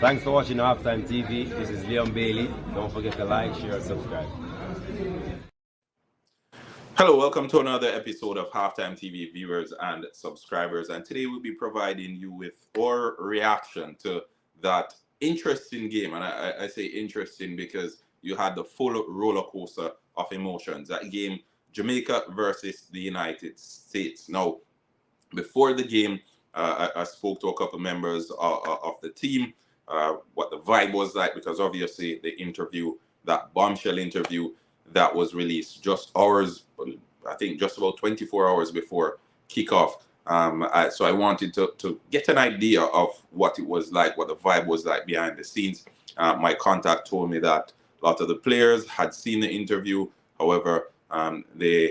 Thanks for watching Halftime TV. This is Leon Bailey. Don't forget to like, share, and subscribe. Hello, welcome to another episode of Halftime TV viewers and subscribers. And today we'll be providing you with our reaction to that interesting game. And I say interesting because you had the full roller coaster of emotions. That game, Jamaica versus the United States. Now, before the game, I spoke to a couple members of the team, what the vibe was like, because obviously the interview, that bombshell interview that was released just hours, I think just about 24 hours before kickoff. So I wanted to get an idea of what it was like, what the vibe was like behind the scenes. My contact told me that a lot of the players had seen the interview. However, they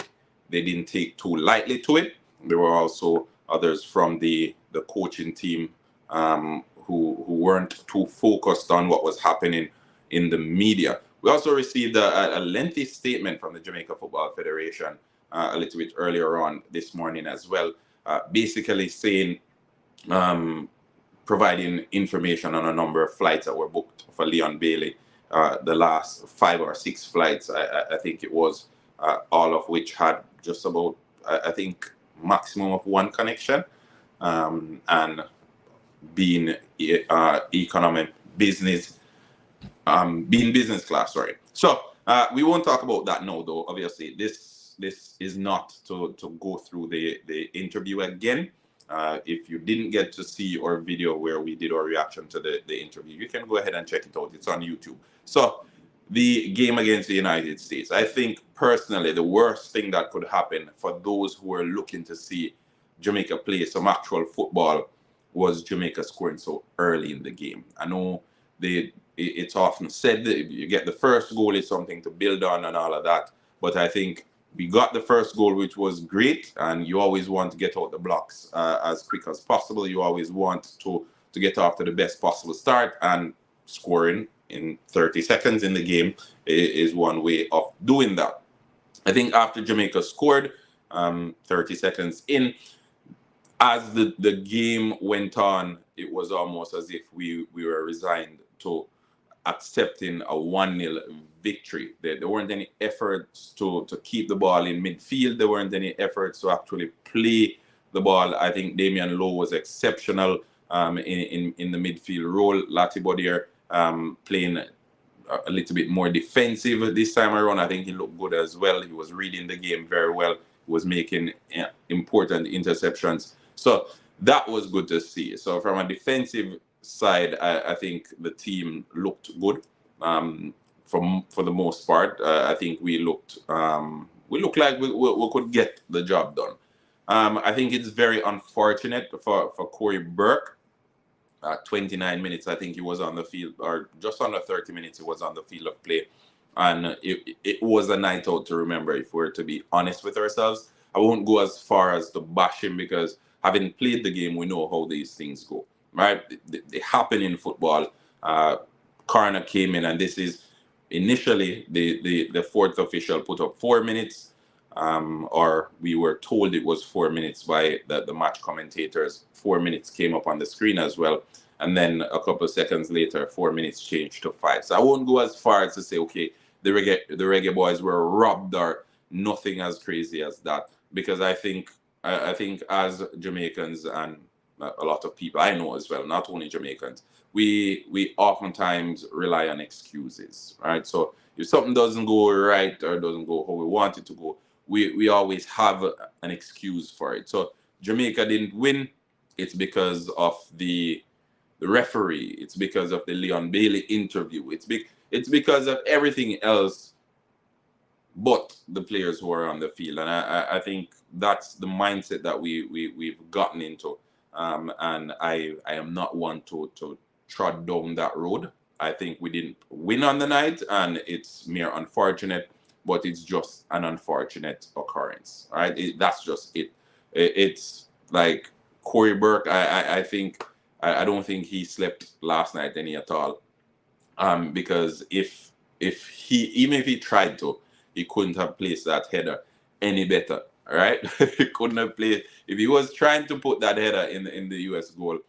didn't take too lightly to it. There were also others from the coaching team who weren't too focused on what was happening in the media. We also received a lengthy statement from the Jamaica Football Federation a little bit earlier on this morning as well, basically saying, providing information on a number of flights that were booked for Leon Bailey, the last 5 or 6 flights, I think it was, all of which had just about, I think, maximum of 1 connection, and being economic business, being business class, sorry. So we won't talk about that now, though. Obviously, this is not to go through the interview again. If you didn't get to see our video where we did our reaction to the interview, you can go ahead and check it out. It's on YouTube. So the game against the United States, I think personally the worst thing that could happen for those who are looking to see Jamaica play some actual football was Jamaica scoring so early in the game. I know it's often said that if you get the first goal, it's something to build on and all of that, but I think we got the first goal, which was great, and you always want to get out the blocks as quick as possible. You always want to get off to the best possible start, and scoring in 30 seconds in the game is one way of doing that. I think after Jamaica scored, 30 seconds in, as the game went on, it was almost as if we were resigned to accepting a 1-0 victory. There weren't any efforts to keep the ball in midfield. There weren't any efforts to actually play the ball. I think Damian Lowe was exceptional in the midfield role. Lati Bodier playing a little bit more defensive this time around. I think he looked good as well. He was reading the game very well. He was making important interceptions. So that was good to see. So from a defensive side, I think the team looked good for the most part. I think we looked like we could get the job done. I think it's very unfortunate for Corey Burke. 29 minutes, I think he was on the field, or just under 30 minutes he was on the field of play. And it was a night out to remember, if we're to be honest with ourselves. I won't go as far as to bash him, because having played the game, we know how these things go, right? They happen in football. Corner came in, and this is initially the fourth official put up 4 minutes, or we were told it was 4 minutes by the match commentators. 4 minutes came up on the screen as well. And then a couple of seconds later, 4 minutes changed to 5. So I won't go as far as to say, okay, the Reggae Boyz were robbed or nothing as crazy as that, because I think as Jamaicans, and a lot of people I know as well, not only Jamaicans, we oftentimes rely on excuses, right? So if something doesn't go right or doesn't go how we want it to go, we always have an excuse for it. So Jamaica didn't win. It's because of the referee. It's because of the Leon Bailey interview. It's because of everything else but the players who are on the field. And I think that's the mindset that we've gotten into. And I am not one to trod down that road. I think we didn't win on the night, and it's mere unfortunate, but it's just an unfortunate occurrence, right? That's just it. It's like Corey Burke, I think, I don't think he slept last night any at all. Because if even if he tried to, he couldn't have placed that header any better. All right, he couldn't have played. If he was trying to put that header in the US goal,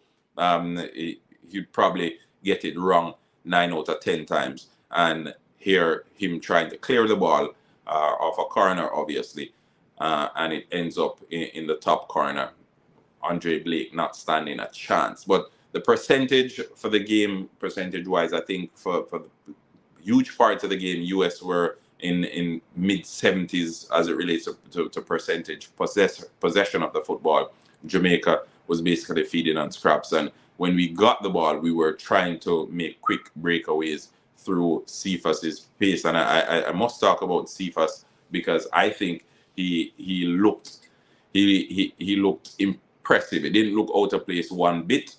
he'd probably get it wrong 9 out of 10 times. And here him trying to clear the ball off a corner, obviously, and it ends up in the top corner. Andre Blake not standing a chance. But the percentage for the game, percentage-wise, I think for the huge parts of the game, US were in mid-70s as it relates to percentage possession of the football. Jamaica was basically feeding on scraps, and when we got the ball, we were trying to make quick breakaways through Cephas's pace. And I must talk about Cephas because I think he looked impressive. It didn't look out of place one bit.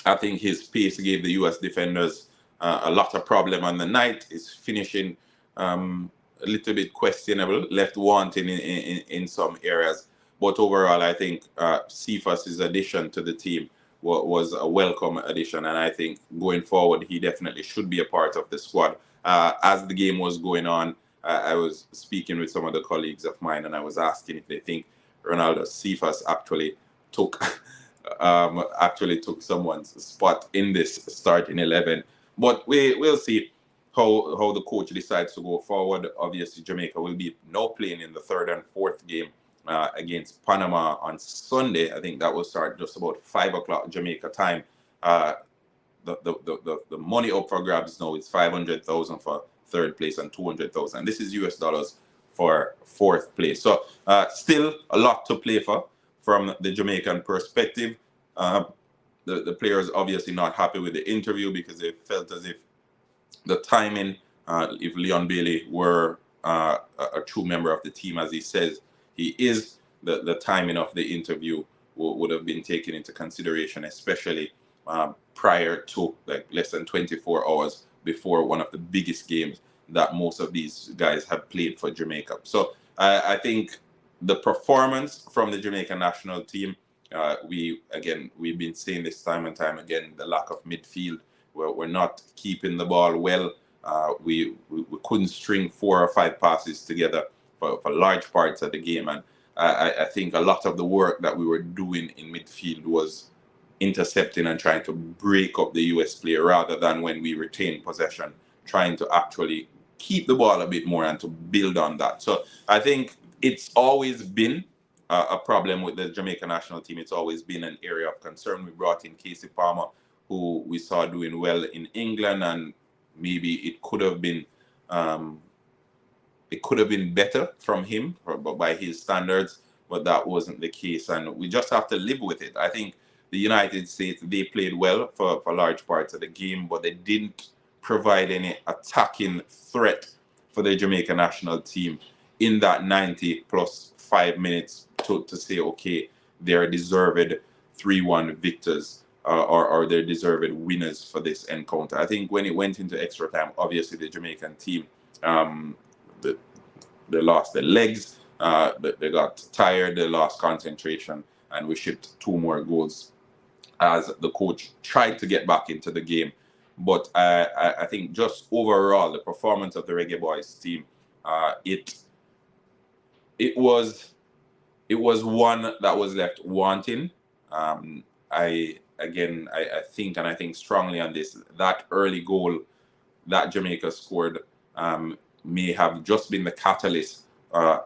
I think his pace gave the US defenders a lot of problem on the night. His finishing a little bit questionable, left wanting in some areas. But overall, I think Cephas's addition to the team was a welcome addition, and I think going forward, he definitely should be a part of the squad. As the game was going on, I was speaking with some of the colleagues of mine, and I was asking if they think Ronaldo Cephas actually took someone's spot in this starting 11. But we'll see how the coach decides to go forward. Obviously, Jamaica will be now playing in the third and fourth game against Panama on Sunday. I think that will start just about 5 o'clock Jamaica time. The money up for grabs now is 500,000 for third place and 200,000. This is US dollars for fourth place. So still a lot to play for from the Jamaican perspective. The players obviously not happy with the interview because they felt as if the timing, if Leon Bailey were a true member of the team, as he says he is, the timing of the interview would have been taken into consideration, especially prior to like less than 24 hours before one of the biggest games that most of these guys have played for Jamaica. So I think the performance from the Jamaican national team, we've been saying this time and time again, the lack of midfield. We're not keeping the ball well. We couldn't string 4 or 5 passes together for large parts of the game. And I think a lot of the work that we were doing in midfield was intercepting and trying to break up the US play rather than when we retained possession, trying to actually keep the ball a bit more and to build on that. So I think it's always been a problem with the Jamaican national team. It's always been an area of concern. We brought in Casey Palmer, who we saw doing well in England, and maybe it could have been better from him by his standards, but that wasn't the case, and we just have to live with it. I think the United States, they played well for large parts of the game, but they didn't provide any attacking threat for the Jamaican national team in that 90 plus 5 minutes to say, okay, they're deserved 3-1 victors or they're deserved winners for this encounter. I think when it went into extra time, obviously the Jamaican team, they lost their legs, they got tired, they lost concentration, and we shipped 2 more goals as the coach tried to get back into the game. But I think just overall, the performance of the Reggae Boyz team, it was one that was left wanting. I think strongly on this. That early goal that Jamaica scored may have just been the catalyst,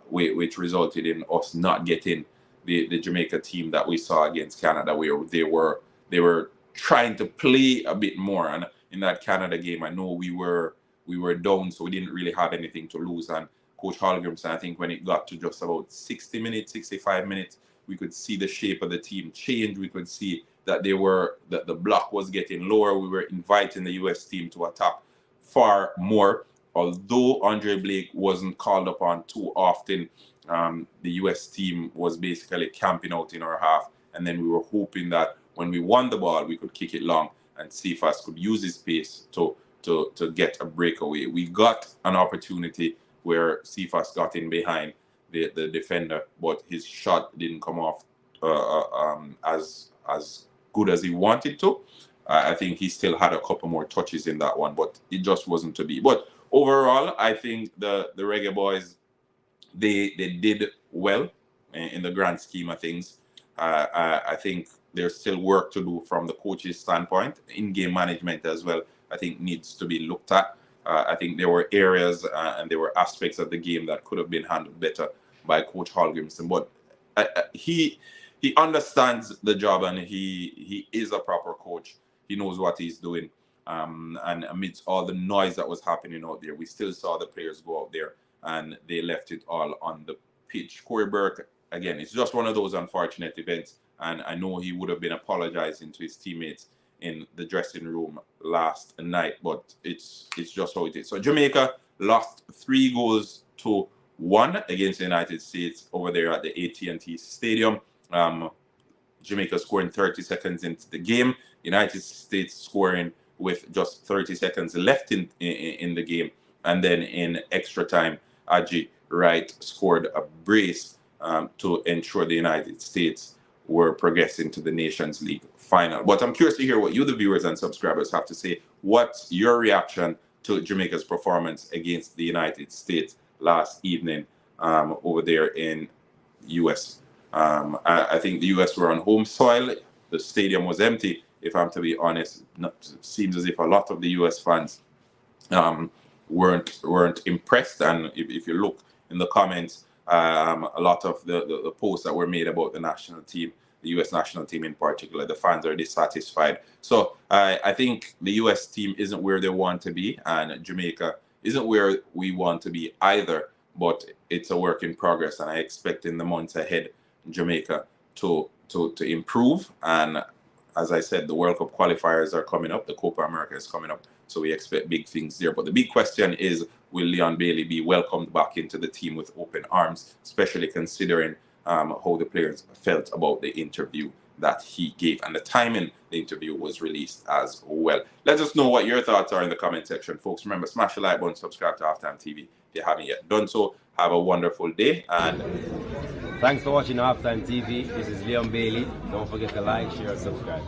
which resulted in us not getting the Jamaica team that we saw against Canada, where they were trying to play a bit more. And in that Canada game, I know we were down, so we didn't really have anything to lose. And Coach Holgrimson, I think when it got to just about 60 minutes, 65 minutes, we could see the shape of the team change. We could see that the block was getting lower. We were inviting the US team to attack far more. Although Andre Blake wasn't called upon too often, the US team was basically camping out in our half. And then we were hoping that when we won the ball, we could kick it long and Cephas could use his pace to get a breakaway. We got an opportunity where Cephas got in behind the defender, but his shot didn't come off as good as he wanted to. I think he still had a couple more touches in that one, but it just wasn't to be. But overall, I think the Reggae Boyz, they did well in the grand scheme of things. I think there's still work to do from the coach's standpoint. In-game management as well, I think, needs to be looked at. I think there were areas and there were aspects of the game that could have been handled better by Coach Hallgrimson. But he understands the job, and he is a proper coach. He knows what he's doing. And amidst all the noise that was happening out there, we still saw the players go out there and they left it all on the pitch. HEARTBREAK, again, it's just one of those unfortunate events. And I know he would have been apologizing to his teammates in the dressing room last night, but it's just how it is. So Jamaica lost 3-1 against the United States over there at the AT&T Stadium. Jamaica scoring 30 seconds into the game, United States scoring with just 30 seconds left in the game, and then in extra time, Aji Wright scored a brace to ensure the United States were progressing to the Nations League final. But I'm curious to hear what you, the viewers and subscribers, have to say. What's your reaction to Jamaica's performance against the United States last evening over there in US? I think the US were on home soil. The stadium was empty, if I'm to be honest. It seems as if a lot of the US fans weren't impressed. And if you look in the comments, a lot of the posts that were made about the national team, the US national team in particular, the fans are dissatisfied. So I think the US team isn't where they want to be, and Jamaica isn't where we want to be either, but it's a work in progress, and I expect in the months ahead Jamaica to improve. And as I said, the World Cup qualifiers are coming up, the Copa America is coming up, so we expect big things there. But the big question is, will Leon Bailey be welcomed back into the team with open arms, especially considering how the players felt about the interview that he gave, and the timing the interview was released as well. Let us know what your thoughts are in the comment section, folks. Remember, smash the like button, subscribe to Halftime TV if you haven't yet done so. Have a wonderful day, and thanks for watching Halftime TV. This is Leon Bailey. Don't forget to like, share, and subscribe.